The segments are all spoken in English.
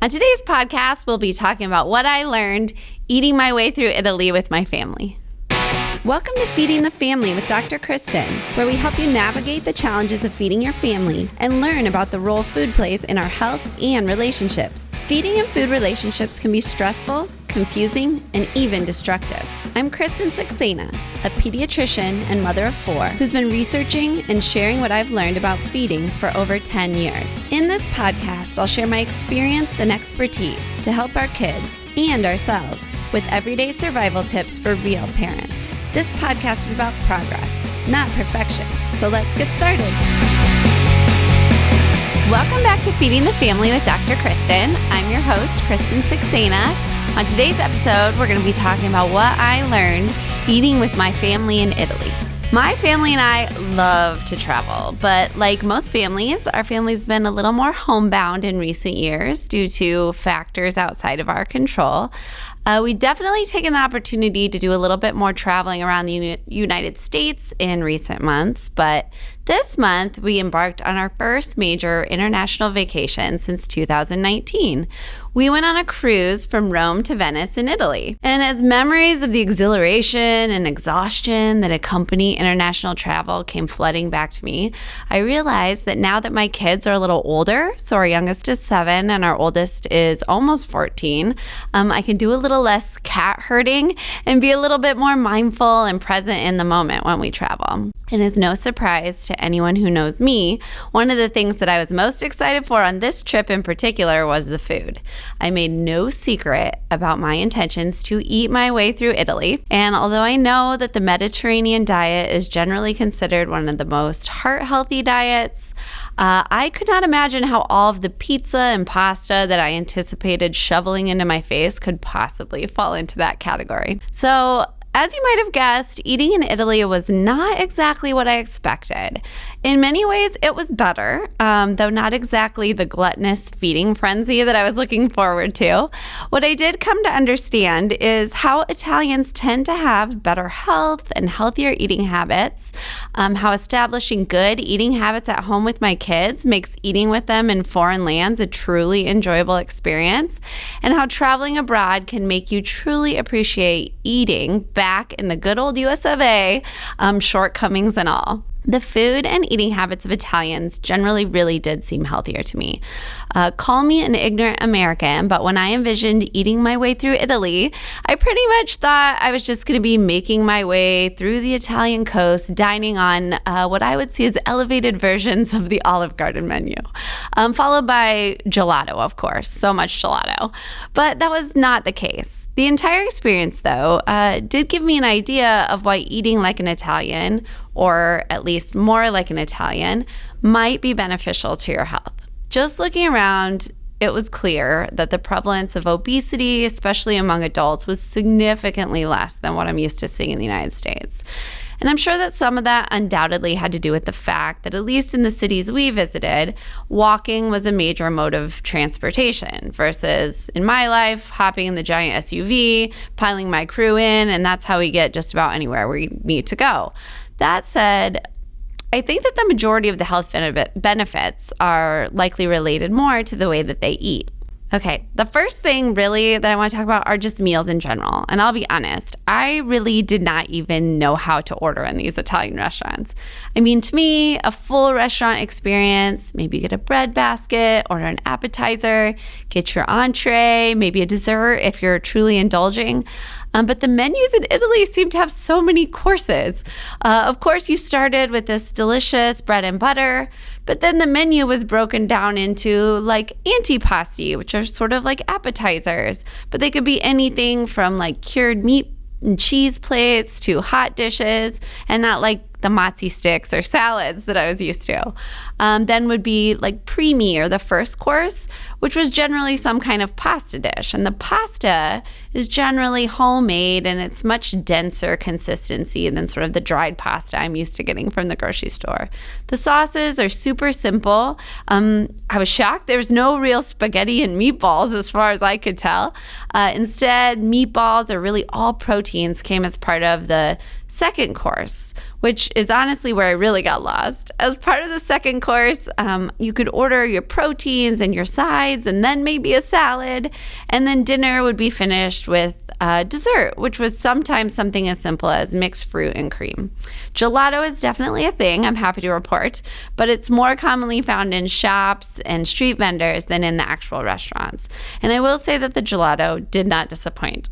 On today's podcast, we'll be talking about what I learned eating my way through Italy with my family. Welcome to Feeding the Family with Dr. Kristin, where we help you navigate the challenges of feeding your family and learn about the role food plays in our health and relationships. Feeding and food relationships can be stressful, confusing, and even destructive. I'm Kristin a pediatrician and mother of 4 who's been researching and sharing what I've learned about feeding for over 10 years. In this podcast, I'll share my experience and expertise to help our kids and ourselves with everyday survival tips for real parents. This podcast is about progress, not perfection. So let's get started. Welcome back to Feeding the Family with Dr. Kristin. I'm your host, Kristin Saxena. On today's episode, we're going to be talking about what I learned eating with my family in Italy. My family and I love to travel, but like most families, our family's been a little more homebound in recent years due to factors outside of our control. We definitely taken the opportunity to do a little bit more traveling around the United States in recent months, but this month we embarked on our first major international vacation since 2019. We went on a cruise from Rome to Venice in Italy. And as memories of the exhilaration and exhaustion that accompany international travel came flooding back to me, I realized that now that my kids are a little older, so our youngest is 7 and our oldest is almost 14, I can do a little less cat herding and be a little bit more mindful and present in the moment when we travel. And it's no surprise to anyone who knows me, one of the things that I was most excited for on this trip in particular was the food. I made no secret about my intentions to eat my way through Italy. And although I know that the Mediterranean diet is generally considered one of the most heart-healthy diets, I could not imagine how all of the pizza and pasta that I anticipated shoveling into my face could possibly fall into that category. So, as you might have guessed, eating in Italy was not exactly what I expected. In many ways, it was better, though not exactly the gluttonous feeding frenzy that I was looking forward to. What I did come to understand is how Italians tend to have better health and healthier eating habits, how establishing good eating habits at home with my kids makes eating with them in foreign lands a truly enjoyable experience, and how traveling abroad can make you truly appreciate eating back in the good old US of A, shortcomings and all. The food and eating habits of Italians generally really did seem healthier to me. Call me an ignorant American, but when I envisioned eating my way through Italy, I pretty much thought I was just going to be making my way through the Italian coast, dining on what I would see as elevated versions of the Olive Garden menu, followed by gelato, of course, so much gelato. But that was not the case. The entire experience, though, did give me an idea of why eating like an Italian, or at least more like an Italian, might be beneficial to your health. Just looking around, it was clear that the prevalence of obesity, especially among adults, was significantly less than what I'm used to seeing in the United States. And I'm sure that some of that undoubtedly had to do with the fact that, at least in the cities we visited, walking was a major mode of transportation versus, in my life, hopping in the giant SUV, piling my crew in, and that's how we get just about anywhere we need to go. That said, I think that the majority of the health benefits are likely related more to the way that they eat. Okay, the first thing really that I want to talk about are just meals in general. And I'll be honest, I really did not even know how to order in these Italian restaurants. I mean, to me, a full restaurant experience, maybe get a bread basket, order an appetizer, get your entree, maybe a dessert if you're truly indulging. But the menus in Italy seem to have so many courses. Of course, you started with this delicious bread and butter, but then the menu was broken down into like antipasti, which are sort of like appetizers. But they could be anything from like cured meat and cheese plates to hot dishes, and not like the mozzie sticks or salads that I was used to. Then would be like primi, or the first course, which was generally some kind of pasta dish. And the pasta is generally homemade, and it's much denser consistency than sort of the dried pasta I'm used to getting from the grocery store. The sauces are super simple. I was shocked there was no real spaghetti and meatballs as far as I could tell. Instead, meatballs, or really all proteins, came as part of the second course, which is honestly where I really got lost. As part of the second course, you could order your proteins and your sides, sides and then maybe a salad. And then dinner would be finished with dessert, which was sometimes something as simple as mixed fruit and cream. Gelato is definitely a thing, I'm happy to report, but it's more commonly found in shops and street vendors than in the actual restaurants. And I will say that the gelato did not disappoint.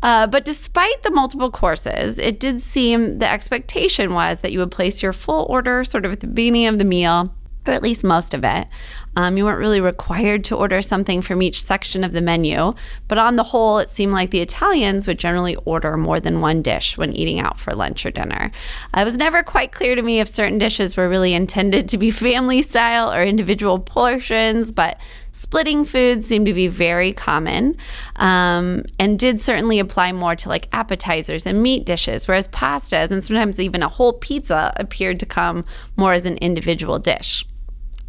But despite the multiple courses, it did seem the expectation was that you would place your full order sort of at the beginning of the meal, or at least most of it. You weren't really required to order something from each section of the menu, but on the whole, it seemed like the Italians would generally order more than one dish when eating out for lunch or dinner. It was never quite clear to me if certain dishes were really intended to be family style or individual portions, but splitting food seemed to be very common, and did certainly apply more to like appetizers and meat dishes, whereas pastas and sometimes even a whole pizza appeared to come more as an individual dish.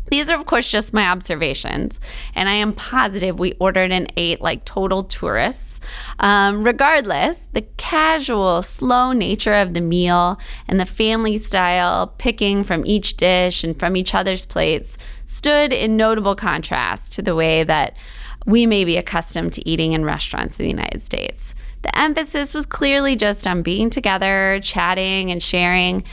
These are, of course, just my observations, and I am positive we ordered and ate like total tourists. Regardless, the casual, slow nature of the meal and the family style picking from each dish and from each other's plates stood in notable contrast to the way that we may be accustomed to eating in restaurants in the United States. The emphasis was clearly just on being together, chatting, and sharing.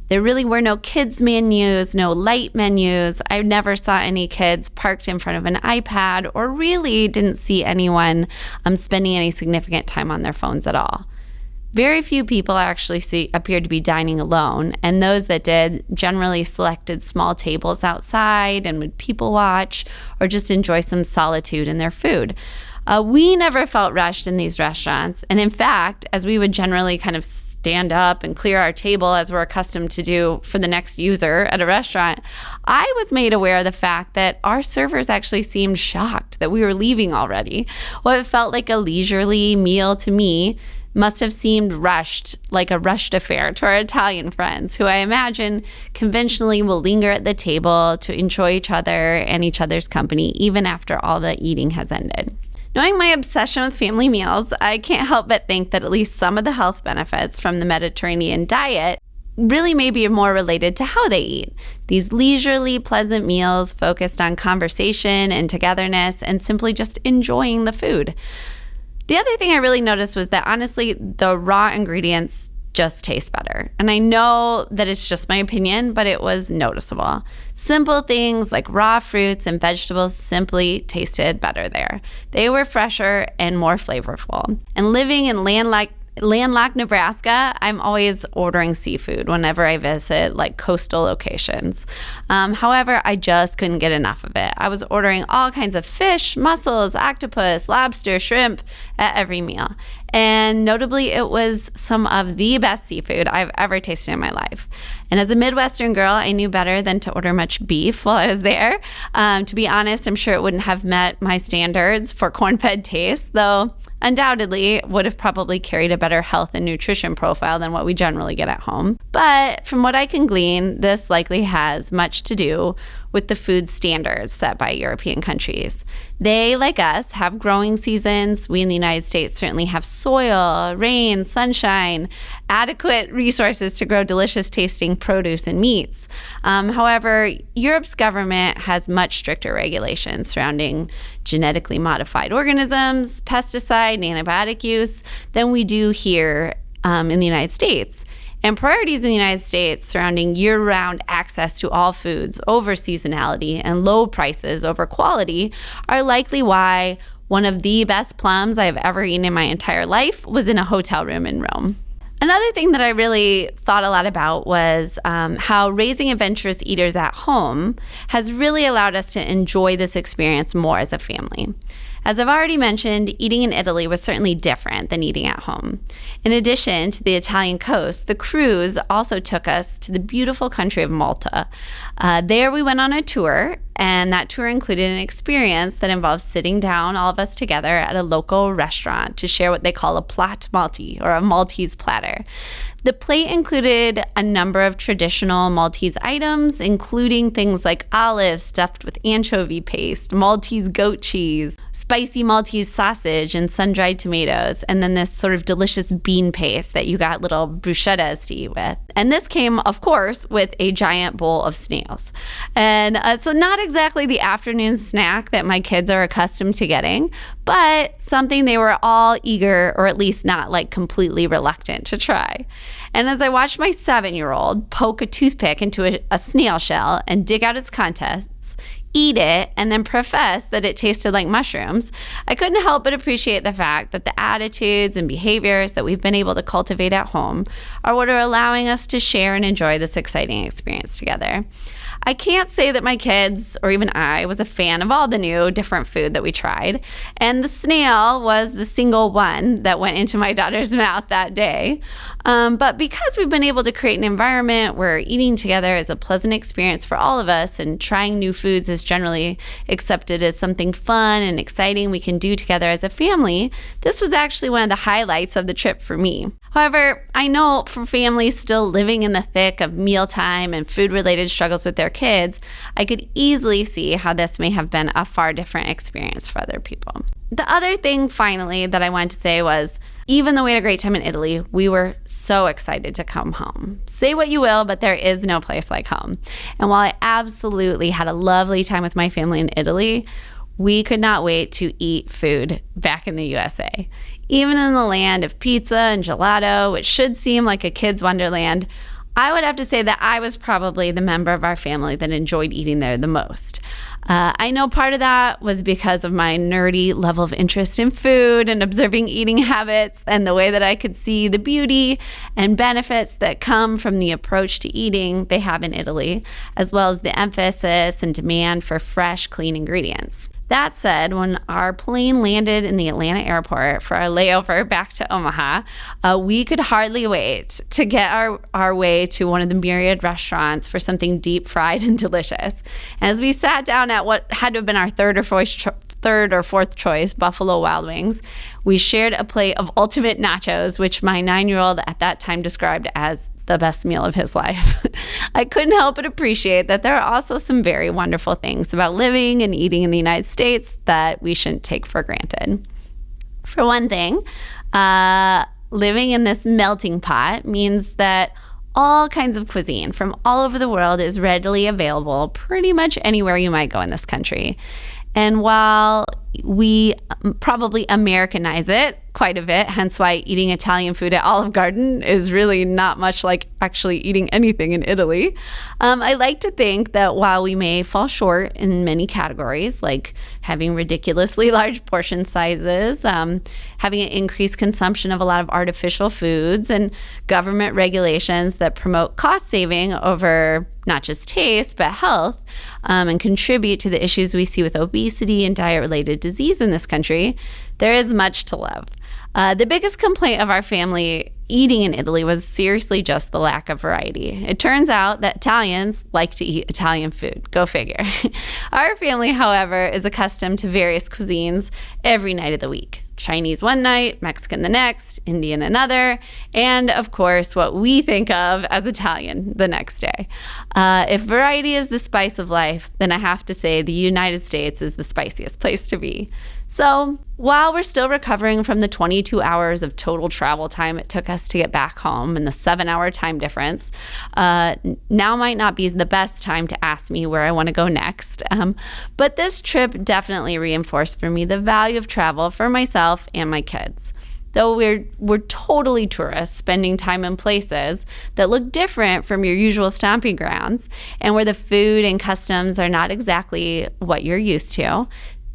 There really were no kids menus, no light menus. I never saw any kids parked in front of an iPad, or really didn't see anyone spending any significant time on their phones at all. Very few people actually appeared to be dining alone, and those that did generally selected small tables outside and would people watch or just enjoy some solitude in their food. We never felt rushed in these restaurants. And in fact, as we would generally kind of stand up and clear our table as we're accustomed to do for the next user at a restaurant, I was made aware of the fact that our servers actually seemed shocked that we were leaving already. What felt like a leisurely meal to me must have seemed rushed, like a rushed affair to our Italian friends, who I imagine conventionally will linger at the table to enjoy each other and each other's company even after all the eating has ended. Knowing my obsession with family meals, I can't help but think that at least some of the health benefits from the Mediterranean diet really may be more related to how they eat. These leisurely, pleasant meals focused on conversation and togetherness and simply just enjoying the food. The other thing I really noticed was that honestly, the raw ingredients just taste better. And I know that it's just my opinion, but it was noticeable. Simple things like raw fruits and vegetables simply tasted better there. They were fresher and more flavorful. And living in landlocked Nebraska, I'm always ordering seafood whenever I visit like coastal locations. However, I just couldn't get enough of it. I was ordering all kinds of fish, mussels, octopus, lobster, shrimp at every meal. And notably, it was some of the best seafood I've ever tasted in my life. And as a Midwestern girl, I knew better than to order much beef while I was there. To be honest, I'm sure it wouldn't have met my standards for corn-fed taste, though undoubtedly would have probably carried a better health and nutrition profile than what we generally get at home. But from what I can glean, this likely has much to do with the food standards set by European countries. They, like us, have growing seasons. We in the United States certainly have soil, rain, sunshine, adequate resources to grow delicious tasting produce and meats. However, Europe's government has much stricter regulations surrounding genetically modified organisms, pesticide, and antibiotic use than we do here in the United States. And priorities in the United States surrounding year-round access to all foods over seasonality and low prices over quality are likely why one of the best plums I've ever eaten in my entire life was in a hotel room in Rome. Another thing that I really thought a lot about was how raising adventurous eaters at home has really allowed us to enjoy this experience more as a family. As I've already mentioned, eating in Italy was certainly different than eating at home. In addition to the Italian coast, the cruise also took us to the beautiful country of Malta. There we went on a tour, and that tour included an experience that involved sitting down, all of us together, at a local restaurant to share what they call a plat Malti, or a Maltese platter. The plate included a number of traditional Maltese items, including things like olives stuffed with anchovy paste, Maltese goat cheese, spicy Maltese sausage and sun-dried tomatoes, and then this sort of delicious bean paste that you got little bruschettas to eat with. And this came, of course, with a giant bowl of snails. And so not exactly the afternoon snack that my kids are accustomed to getting, but something they were all eager, or at least not like completely reluctant to try. And as I watched my 7-year-old poke a toothpick into a snail shell and dig out its contents, eat it, and then profess that it tasted like mushrooms, I couldn't help but appreciate the fact that the attitudes and behaviors that we've been able to cultivate at home are what are allowing us to share and enjoy this exciting experience together. I can't say that my kids, or even I, was a fan of all the new different food that we tried, and the snail was the single one that went into my daughter's mouth that day. But because we've been able to create an environment where eating together is a pleasant experience for all of us, and trying new foods is generally accepted as something fun and exciting we can do together as a family, this was actually one of the highlights of the trip for me. However, I know for families still living in the thick of mealtime and food-related struggles with their kids, I could easily see how this may have been a far different experience for other people. The other thing, finally, that I wanted to say was, even though we had a great time in Italy, we were so excited to come home. Say what you will, but there is no place like home. And while I absolutely had a lovely time with my family in Italy, we could not wait to eat food back in the USA. Even in the land of pizza and gelato, which should seem like a kid's wonderland, I would have to say that I was probably the member of our family that enjoyed eating there the most. I know part of that was because of my nerdy level of interest in food and observing eating habits, and the way that I could see the beauty and benefits that come from the approach to eating they have in Italy, as well as the emphasis and demand for fresh, clean ingredients. That said, when our plane landed in the Atlanta airport for our layover back to Omaha, we could hardly wait to get our way to one of the myriad restaurants for something deep fried and delicious. And as we sat down at what had to have been our third or fourth choice, Buffalo Wild Wings, we shared a plate of ultimate nachos, which my 9-year-old at that time described as the best meal of his life. I couldn't help but appreciate that there are also some very wonderful things about living and eating in the United States that we shouldn't take for granted. For one thing, living in this melting pot means that all kinds of cuisine from all over the world is readily available pretty much anywhere you might go in this country. And while we probably Americanize it quite a bit, hence why eating Italian food at Olive Garden is really not much like actually eating anything in Italy. I like to think that while we may fall short in many categories, like having ridiculously large portion sizes, having an increased consumption of a lot of artificial foods, and government regulations that promote cost saving over not just taste, but health, and contribute to the issues we see with obesity and diet-related disease in this country, there is much to love. The biggest complaint of our family eating in Italy was seriously just the lack of variety. It turns out that Italians like to eat Italian food. Go figure. Our family, however, is accustomed to various cuisines every night of the week. Chinese one night, Mexican the next, Indian another, and of course what we think of as Italian the next day. If variety is the spice of life, then I have to say the United States is the spiciest place to be. So while we're still recovering from the 22 hours of total travel time it took us to get back home and the 7-hour time difference, now might not be the best time to ask me where I want to go next. But this trip definitely reinforced for me the value of travel for myself and my kids. Though we're totally tourists, spending time in places that look different from your usual stomping grounds, and where the food and customs are not exactly what you're used to,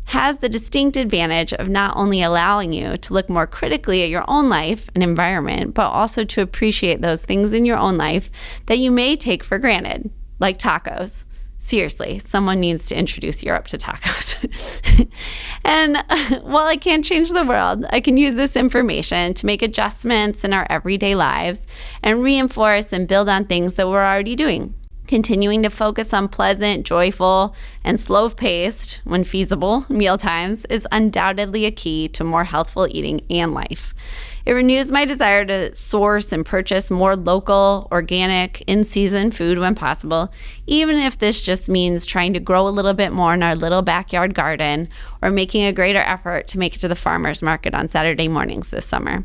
has the distinct advantage of not only allowing you to look more critically at your own life and environment, but also to appreciate those things in your own life that you may take for granted, like tacos. Seriously, someone needs to introduce Europe to tacos. And while I can't change the world, I can use this information to make adjustments in our everyday lives and reinforce and build on things that we're already doing. Continuing to focus on pleasant, joyful, and slow-paced, when feasible, meal times is undoubtedly a key to more healthful eating and life. It renews my desire to source and purchase more local, organic, in-season food when possible, even if this just means trying to grow a little bit more in our little backyard garden or making a greater effort to make it to the farmer's market on Saturday mornings this summer.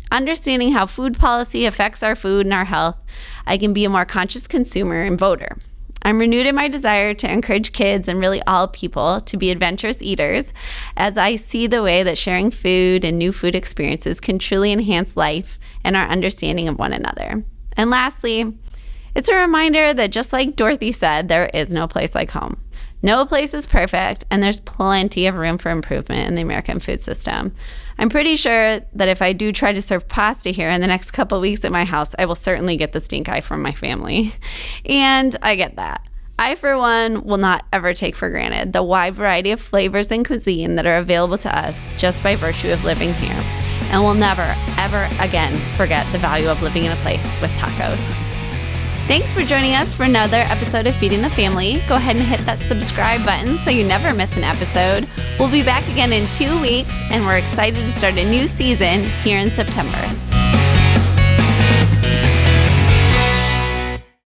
Understanding how food policy affects our food and our health, I can be a more conscious consumer and voter. I'm renewed in my desire to encourage kids and really all people to be adventurous eaters, as I see the way that sharing food and new food experiences can truly enhance life and our understanding of one another. And lastly, it's a reminder that just like Dorothy said, there is no place like home. No place is perfect, and there's plenty of room for improvement in the American food system. I'm pretty sure that if I do try to serve pasta here in the next couple weeks at my house, I will certainly get the stink eye from my family. And I get that. I, for one, will not ever take for granted the wide variety of flavors and cuisine that are available to us just by virtue of living here. And will never, ever again forget the value of living in a place with tacos. Thanks for joining us for another episode of Feeding the Family. Go ahead and hit that subscribe button so you never miss an episode. We'll be back again in 2 weeks, and we're excited to start a new season here in September.